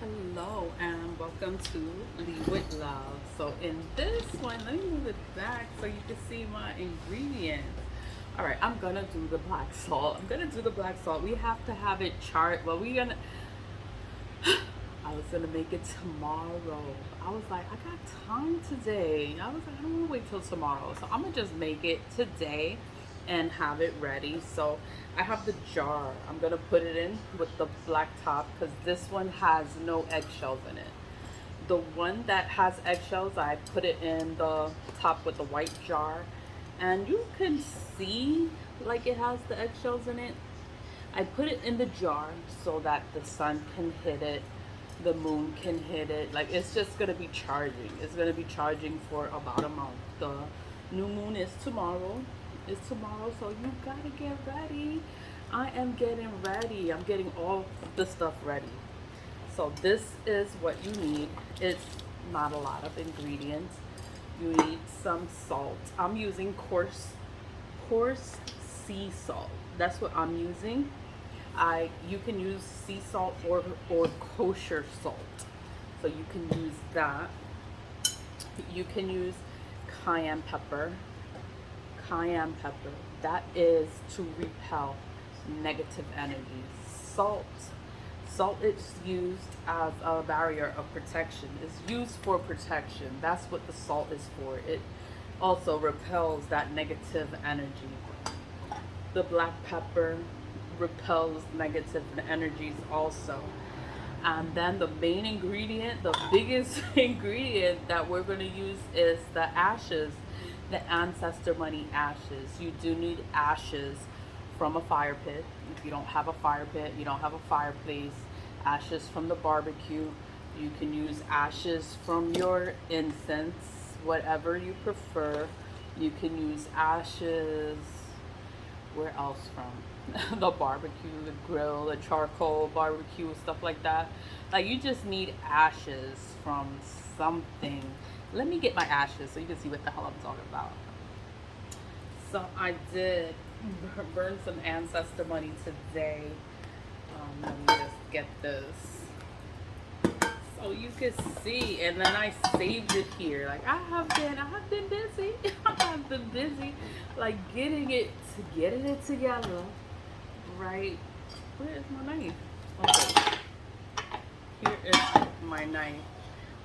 Hello and welcome to Lead with Love. So in this one, let me move it back so you can see my ingredients. All right, I'm gonna do the black salt. I'm gonna do the black salt. We have to have it chart. Well, we gonna. I was gonna make it tomorrow. I was like, I got time today. I was like, I don't want to wait till tomorrow, so I'm gonna just make it today and have it ready. So I have the jar. I'm gonna put it in with the black top because this one has no eggshells in it. The one that has eggshells, I put it in the top with the white jar, and you can see like it has the eggshells in it. I put it in the jar so that the sun can hit it, the moon can hit it. Like it's just gonna be charging. It's gonna be charging for about a month. The new moon is tomorrow. It's tomorrow, so you gotta get ready. I am getting ready. I'm getting all the stuff ready. So this is what you need. It's not a lot of ingredients. You need some salt. I'm using coarse sea salt. That's what I'm using. I You can use sea salt or kosher salt. So you can use that. You can use cayenne pepper. Cayenne pepper. That is to repel negative energy. Salt. Salt is used as a barrier of protection. It's used for protection. That's what the salt is for. It also repels that negative energy. The black pepper repels negative energies also. And then the main ingredient, the biggest ingredient that we're going to use is the ashes, the ancestor money ashes. You do need ashes from a fire pit. If you don't have a fire pit, you don't have a fireplace, ashes from the barbecue. You can use ashes from your incense, whatever you prefer. You can use ashes, where else from? The barbecue, the grill, the charcoal barbecue, stuff like that. Like you just need ashes from something. Let me get my ashes so you can see what the hell I'm talking about. So I did burn some ancestor money today. Let me just get this so you can see, and then I saved it here. Like I have been busy. I have been busy, like getting it together. Right? Where is my knife? Okay, here is my knife.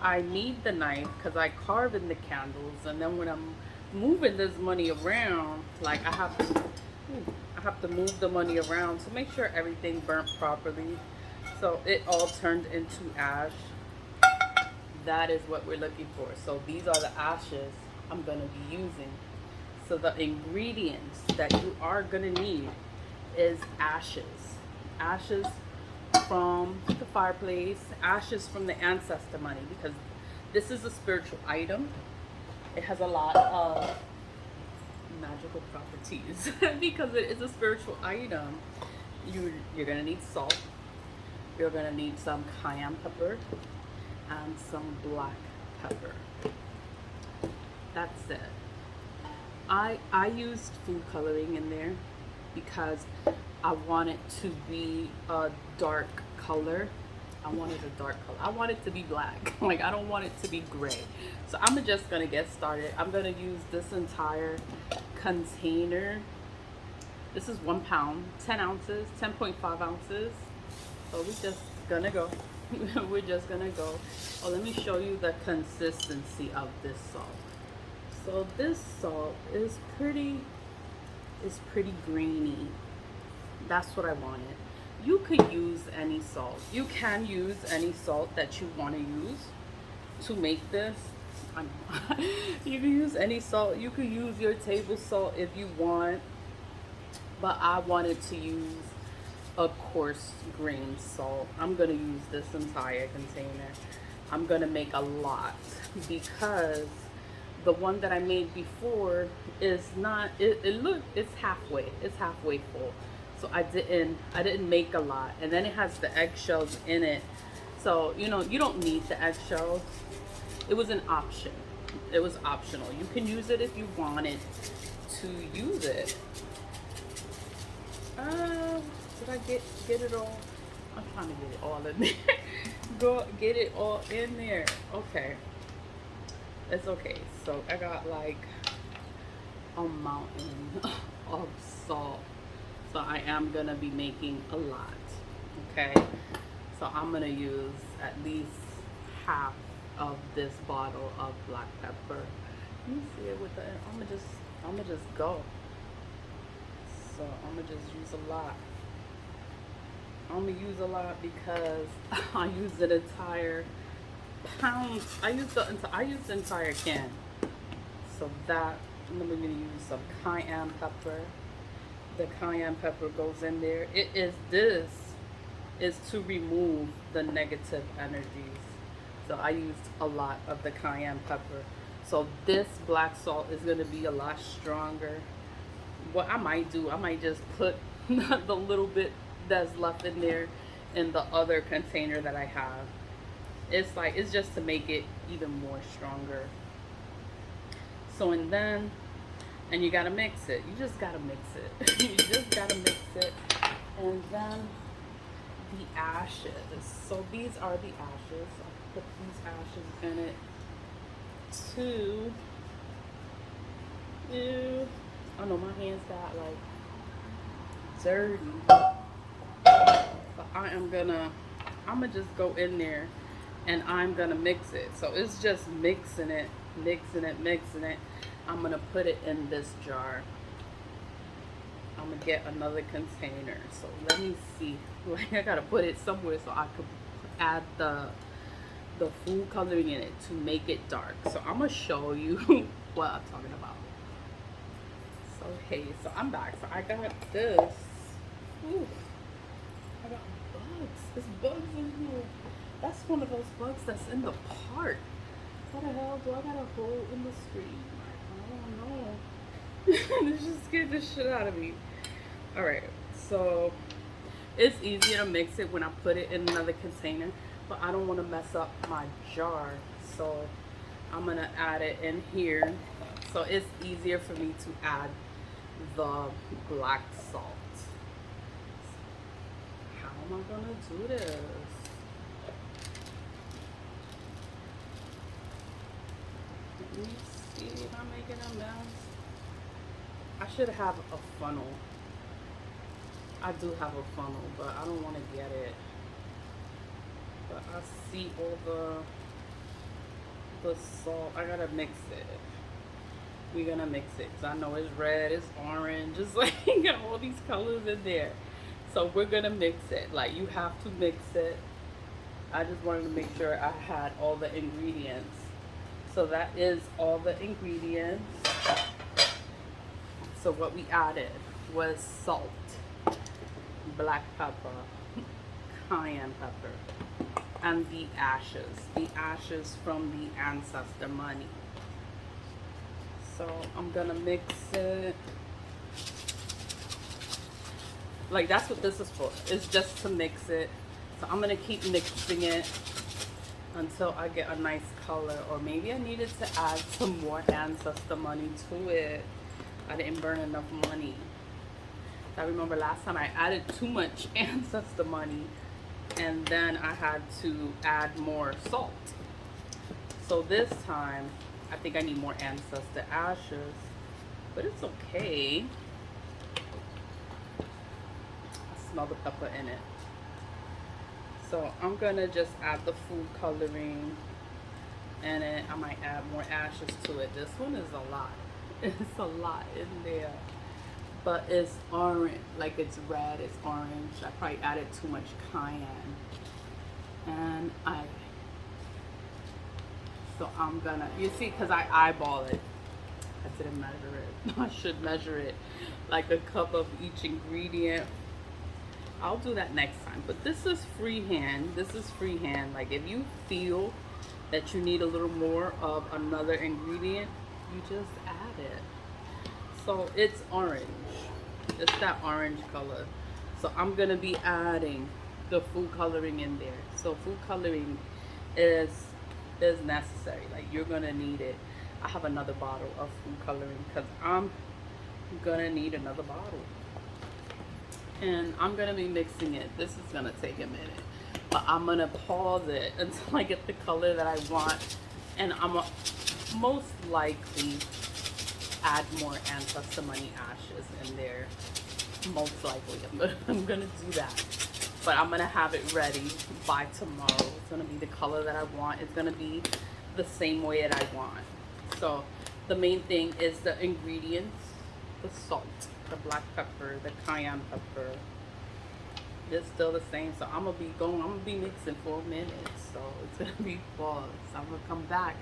I need the knife because I carve in the candles, and then when I'm moving this money around, like I have to move the money around to make sure everything burnt properly. So it all turned into ash. That is what we're looking for. So these are the ashes I'm gonna be using. So the ingredients that you are gonna need is ashes. Ashes from the fireplace, ashes from the ancestor money, because this is a spiritual item. It has a lot of magical properties because it is a spiritual item. You're gonna need salt. You're gonna need some cayenne pepper and some black pepper. That's it. I used food coloring in there because I want it to be a dark color. I wanted a dark color. I want it to be black. Like I don't want it to be gray. So I'm just gonna get started. I'm gonna use this entire container. This is 1 pound, 10 ounces, 10.5 ounces. So we're just gonna go. We're just gonna go. Oh, let me show you the consistency of this salt. So this salt is pretty grainy. That's what I wanted. You could use any salt. You can use any salt that you want to use to make this. You can use any salt. You could use your table salt if you want, but I wanted to use a coarse grain salt. I'm gonna use this entire container. I'm gonna make a lot because the one that I made before is not. It's halfway full. So I didn't make a lot, and then it has the eggshells in it. So you don't need the eggshells. It was an option. It was optional. You can use it if you wanted to use it. Did I get it all? I'm trying to get it all in there. go get it all in there. Okay, it's okay. So I got like a mountain of salt. So I am gonna be making a lot. Okay, so I'm gonna use at least half of this bottle of black pepper. Let me see it with the. I'm gonna just go. So I'm gonna just use a lot. I'm gonna use a lot because I use the entire pound. I use the entire can. So that, and then we're gonna use some cayenne pepper. The cayenne pepper goes in there. This is to remove the negative energies. So I used a lot of the cayenne pepper. So this black salt is gonna be a lot stronger. What I might do, I might just put the little bit that's left in there in the other container that I have. It's just to make it even more stronger. So and you gotta mix it. You just gotta mix it. You just gotta mix it. And then the ashes. So these are the ashes. I'll put these ashes in it too. Ew. I know my hands got like dirty. But I'm gonna just go in there and I'm gonna mix it. So it's just mixing it. I'm gonna put it in this jar. I'm gonna get another container. So let me see. Like I gotta put it somewhere so I could add the food coloring in it to make it dark. So I'm gonna show you what I'm talking about. So hey, so I'm back. So I got this. Ooh, I got bugs. There's bugs in here. That's one of those bugs that's in the part. What the hell? Do I got a hole in the screen? I don't know. This just scared the shit out of me. Alright, so it's easier to mix it when I put it in another container, but I don't want to mess up my jar. So I'm going to add it in here. So it's easier for me to add the black salt. How am I going to do this? Let me see if I'm making a mess. I should have a funnel. I do have a funnel, but I don't want to get it. But I see all the salt. I gotta mix it. We're gonna mix it because I know it's red, it's orange, it's like got all these colors in there. So we're gonna mix it. Like you have to mix it. I just wanted to make sure I had all the ingredients. So that is all the ingredients. So what we added was salt, black pepper, cayenne pepper, and the ashes from the ancestor money. So I'm gonna mix it. Like that's what this is for. It's just to mix it. So I'm gonna keep mixing it until I get a nice color, or maybe I needed to add some more ancestor money to it. I didn't burn enough money. I remember last time I added too much ancestor money and then I had to add more salt. So this time I think I need more ancestor ashes, but it's okay. I smell the pepper in it. So I'm gonna just add the food coloring and then I might add more ashes to it. This one is a lot. It's a lot in there. But it's orange, like it's red, it's orange. I probably added too much cayenne. And so I'm gonna, you see, because I eyeball it. I didn't measure it. I should measure it. Like a cup of each ingredient. I'll do that next time. But this is freehand. This is freehand. Like if you feel that you need a little more of another ingredient, you just add it. So it's orange. It's that orange color. So I'm gonna be adding the food coloring in there. So food coloring is necessary. Like you're gonna need it. I have another bottle of food coloring because I'm gonna need another bottle. And I'm gonna be mixing it. This is gonna take a minute. but I'm gonna pause it until I get the color that I want, and most likely add more ancestor money ashes in there. Most likely, I'm gonna do that, but I'm gonna have it ready by tomorrow. It's gonna be the color that I want. It's gonna be the same way that I want. So the main thing is the ingredients: the salt, the black pepper, the cayenne pepper. It's still the same. So I'm gonna be mixing for a minute. So it's gonna be paused. I'm gonna come back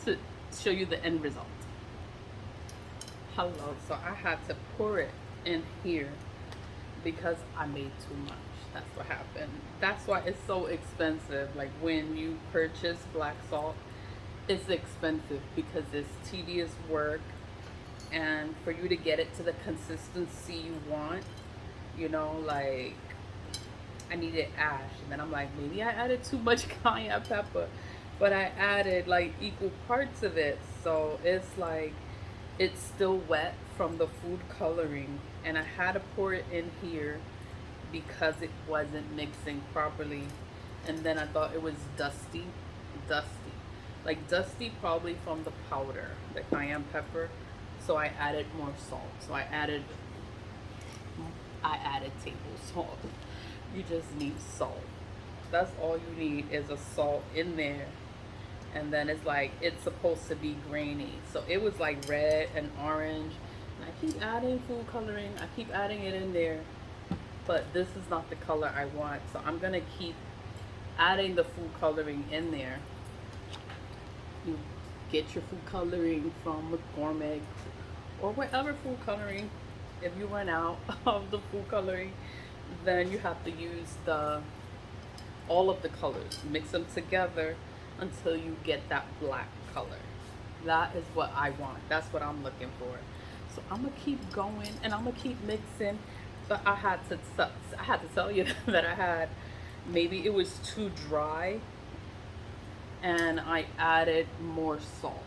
to show you the end result. Hello. So I had to pour it in here because I made too much. That's what happened. That's why it's so expensive. Like when you purchase black salt, it's expensive because it's tedious work, and for you to get it to the consistency you want, like I needed ash, and then I'm like, maybe I added too much cayenne pepper, but I added like equal parts of it, so it's like it's still wet from the food coloring, and I had to pour it in here because it wasn't mixing properly, and then I thought it was dusty, like dusty probably from the powder, the cayenne pepper. So I added more salt. So I added table salt. You just need salt. That's all you need is a salt in there. And then it's like it's supposed to be grainy. So it was like red and orange. And I keep adding food coloring. I keep adding it in there. But this is not the color I want. So I'm gonna keep adding the food coloring in there. You get your food coloring from McCormick or whatever food coloring. If you run out of the food coloring, then you have to use all of the colors, mix them together until you get that black color. That is what I want. That's what I'm looking for. So I'm gonna keep going and I'm gonna keep mixing. But I had to tell you that maybe it was too dry, and I added more salt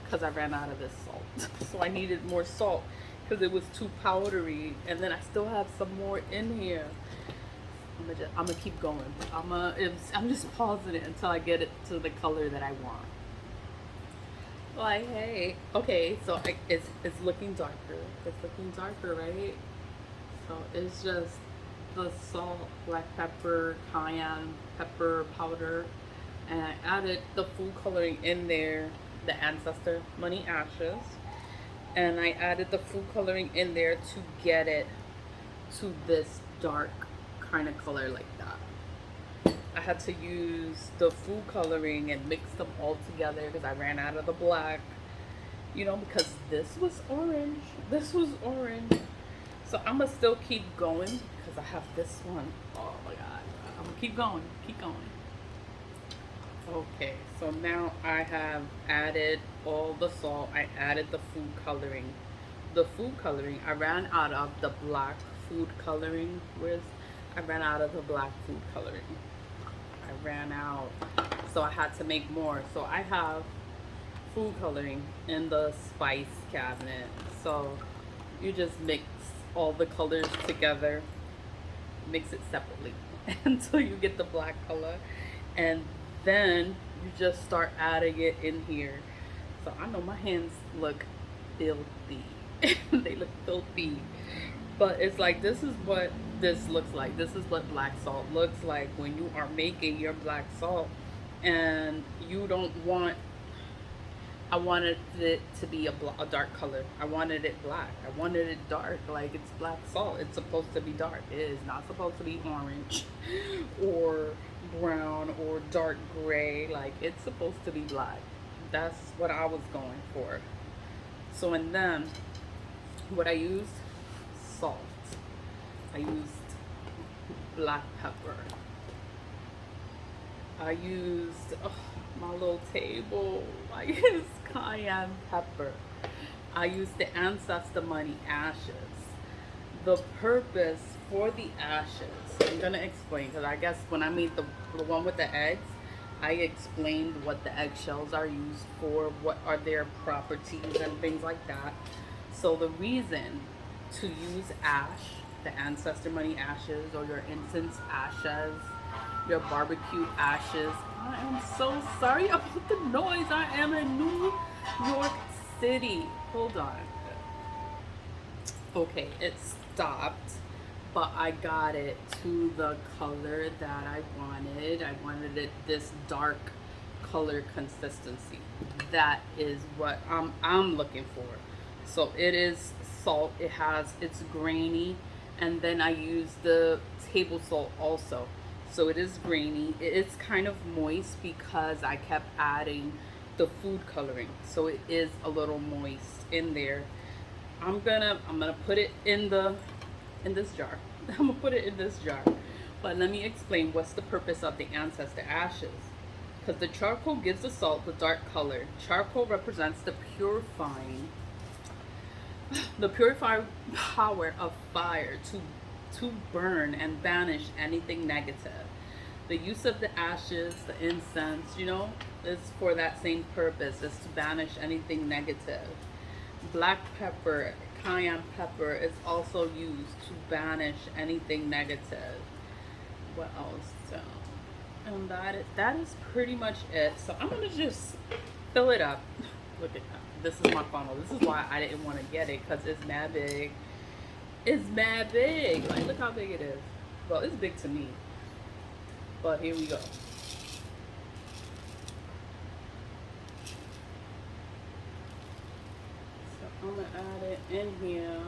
because I ran out of this salt. So I needed more salt because it was too powdery, and then I still have some more in here. I'm gonna keep going. I'm just pausing it until I get it to the color that I want. Like, hey, okay, so it's looking darker. It's looking darker, right? So it's just the salt, black pepper, cayenne pepper powder, and I added the food coloring in there, the ancestor money ashes, and I added the food coloring in there to get it to this dark kind of color like that. I had to use the food coloring and mix them all together because I ran out of the black, because this was orange. This was orange. So I'm gonna still keep going because I have this one. Oh my god. I'm gonna keep going, keep going. Okay, so now I have added all the salt. I added the food coloring. The food coloring, I ran out of the black food coloring. I ran out of the black food coloring. I ran out. So I had to make more. So I have food coloring in the spice cabinet. So you just mix all the colors together, mix it separately until you get the black color, and then you just start adding it in here. So I know my hands look filthy. They look filthy, but it's like this is what this looks like. This is what black salt looks like when you are making your black salt, and you don't want I wanted it to be a dark color. I wanted it black. I wanted it dark, like it's black salt. It's supposed to be dark. It is not supposed to be orange or brown or dark gray. Like it's supposed to be black. That's what I was going for. So and then what I used, salt. I used black pepper. I used my little table. I used cayenne pepper. I used the ancestor money ashes. The purpose for the ashes, I'm gonna explain because I guess when I made the one with the eggs, I explained what the eggshells are used for, what are their properties and things like that. So the reason to use ash, the ancestor money ashes or your incense ashes, your barbecue ashes. I am so sorry about the noise. I am in New York City. Hold on. Okay, it stopped, but I got it to the color that I wanted. I wanted it this dark color consistency. That is what I'm looking for. So it is salt. It's grainy, and then I use the table salt also. So it is grainy. It's kind of moist because I kept adding the food coloring. So it is a little moist in there. I'm gonna put it in this jar. I'm gonna put it in this jar. But let me explain what's the purpose of the ancestor ashes. Because the charcoal gives the salt the dark color. Charcoal represents the purifying power of fire to burn and banish anything negative. The use of the ashes, the incense, is for that same purpose, is to banish anything negative. Black pepper, cayenne pepper is also used to banish anything negative. What else? And that is pretty much it. So I'm gonna just fill it up. Look at that. This is my funnel. This is why I didn't want to get it, because it's mad big. It's mad big. Like, look how big it is. Well, it's big to me. But here we go. So I'm gonna add it in here.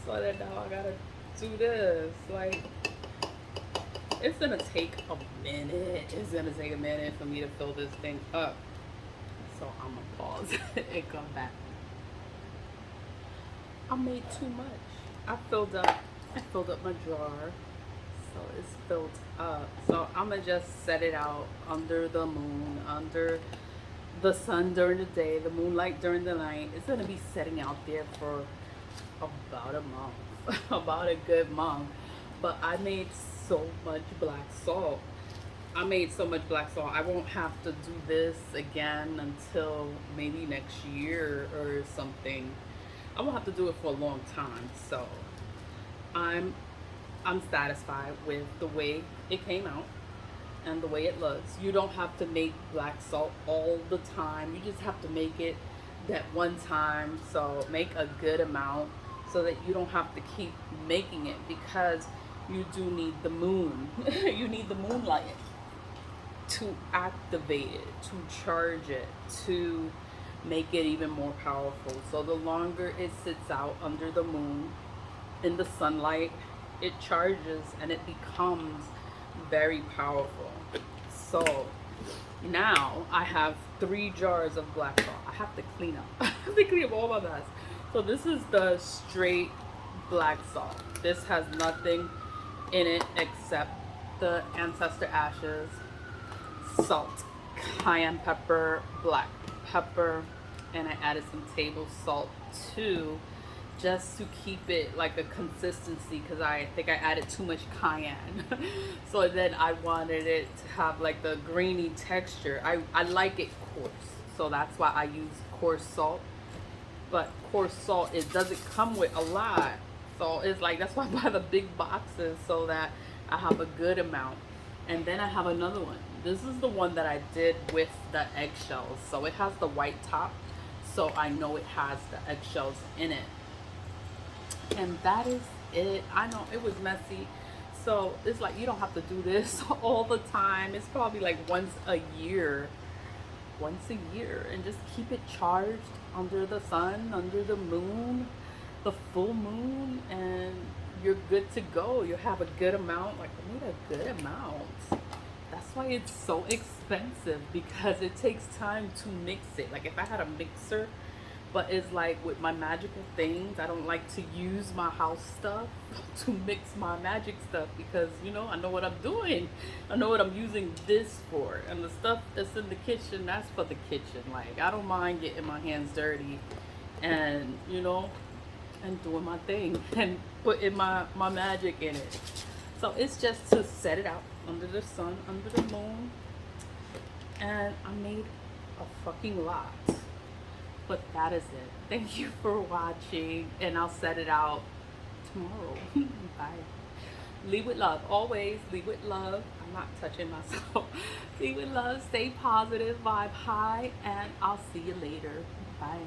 So that now I gotta do this. Like, it's gonna take a minute. It's gonna take a minute for me to fill this thing up. So I'm gonna pause and come back. I made too much. I filled up my jar. So it's filled up. So I'm gonna just set it out under the moon, under the sun during the day, the moonlight during the night. It's gonna be setting out there for about a month, about a good month. But I made so much black salt. I won't have to do this again until maybe next year or something. I won't have to do it for a long time. So I'm satisfied with the way it came out and the way it looks. You don't have to make black salt all the time. You just have to make it that one time. So make a good amount so that you don't have to keep making it, because you do need the moon. You need the moonlight to activate it, to charge it, to make it even more powerful. So the longer it sits out under the moon in the sunlight, it charges and it becomes very powerful. So now I have 3 jars of black salt. I have to clean up. I have to clean up all my mess. So this is the straight black salt. This has nothing in it except the ancestor ashes, salt, cayenne pepper, black pepper, and I added some table salt too, just to keep it like a consistency, because I think I added too much cayenne. So then I wanted it to have like the grainy texture. I like it coarse, so that's why I use coarse salt. But coarse salt, it doesn't come with a lot, so it's like, that's why I buy the big boxes, so that I have a good amount. And then I have another one. This is the one that I did with the eggshells, so it has the white top, so I know it has the eggshells in it. And that is it. I know it was messy, so it's like, you don't have to do this all the time. It's probably like once a year, and just keep it charged under the sun, under the moon, the full moon, and you're good to go. You have a good amount. Like, I made a good amount. That's why it's so expensive, because it takes time to mix it. Like, if I had a mixer, but it's like with my magical things, I don't like to use my house stuff to mix my magic stuff, because I know what I'm doing. I know what I'm using this for. And the stuff that's in the kitchen, that's for the kitchen. Like, I don't mind getting my hands dirty and and doing my thing and putting my magic in it. So it's just to set it out under the sun, under the moon. And I made a fucking lot. But that is it. Thank you for watching, and I'll set it out tomorrow. Bye. Lead with love. Always lead with love. I'm not touching myself. Lead with love. Stay positive. Vibe high. And I'll see you later. Bye.